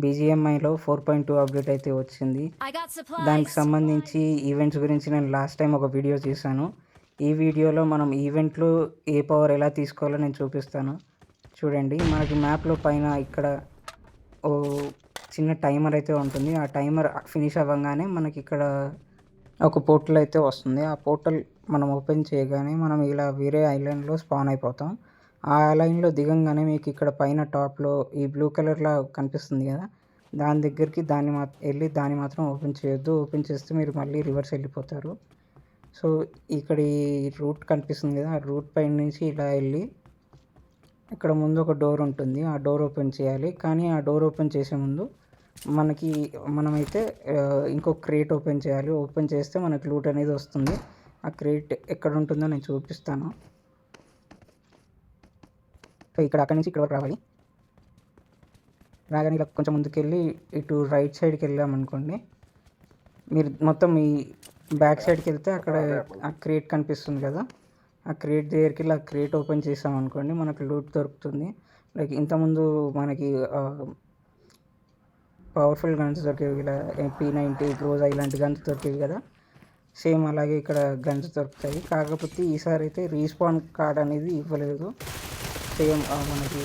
బీజీఎంఐలో 4.2 update అయితే వచ్చింది. దానికి సంబంధించి ఈవెంట్స్ గురించి నేను లాస్ట్ టైం ఒక వీడియో చేశాను. ఈ వీడియోలో మనం ఈవెంట్లు ఏ పవర్ ఎలా తీసుకోవాలో నేను చూపిస్తాను. చూడండి, మనకి మ్యాప్లో పైన ఇక్కడ ఓ చిన్న టైమర్ అయితే ఉంటుంది. ఆ టైమర్ ఫినిష్ అవ్వగానే మనకి ఇక్కడ ఒక పోర్టల్ అయితే వస్తుంది. ఆ పోర్టల్ మనం ఓపెన్ చేయగానే మనం ఇలా వేరే ఐలాండ్లో స్పాన్ అయిపోతాం. ఆ లైన్లో దిగంగానే మీకు ఇక్కడ పైన టాప్లో ఈ బ్లూ కలర్లా కనిపిస్తుంది కదా, దాని దగ్గరికి దాన్ని మాత్రం ఓపెన్ చేయొద్దు. ఓపెన్ చేస్తే మీరు మళ్ళీ రివర్స్ వెళ్ళిపోతారు. సో ఇక్కడ ఈ రూట్ కనిపిస్తుంది కదా, ఆ రూట్ పైన నుంచి ఇలా వెళ్ళి ఇక్కడ ముందు ఒక డోర్ ఉంటుంది, ఆ డోర్ ఓపెన్ చేయాలి. కానీ ఆ డోర్ ఓపెన్ చేసే ముందు మనమైతే ఇంకో క్రేట్ ఓపెన్ చేయాలి. ఓపెన్ చేస్తే మనకు లూట్ అనేది వస్తుంది. ఆ క్రేట్ ఎక్కడ ఉంటుందో నేను చూపిస్తాను. సో అక్కడి నుంచి ఇక్కడ వరకు రాగానే ఇలా కొంచెం ముందుకెళ్ళి ఇటు రైట్ సైడ్కి వెళ్ళామనుకోండి, మీరు మొత్తం ఈ బ్యాక్ సైడ్కి వెళ్తే అక్కడ ఆ క్రేట్ కనిపిస్తుంది కదా, ఆ క్రేట్ దగ్గరికి వెళ్ళి ఆ క్రేట్ ఓపెన్ చేసామనుకోండి మనకు లూట్ దొరుకుతుంది. లైక్ ఇంతకుముందు మనకి పవర్ఫుల్ గన్స్ దొరికేవి, ఇలా P90 గ్రోజా ఇలాంటి గన్స్ దొరికేవి కదా, సేమ్ అలాగే ఇక్కడ గన్స్ దొరుకుతాయి. కాకపోతే ఈసారి అయితే రీస్పాన్ కార్డ్ అనేది ఇవ్వలేదు. సేమ్ మనకి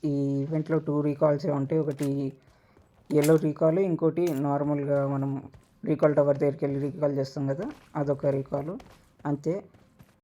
ఈ ఈవెంట్లో 2 రీకాల్సే ఉంటాయి. ఒకటి ఎల్లో రీకాల్, ఇంకోటి నార్మల్గా మనం రీకాల్ టవర్ దగ్గరికి వెళ్ళి రీకాల్ చేస్తాం కదా, అదొక రీకాల్ అంతే.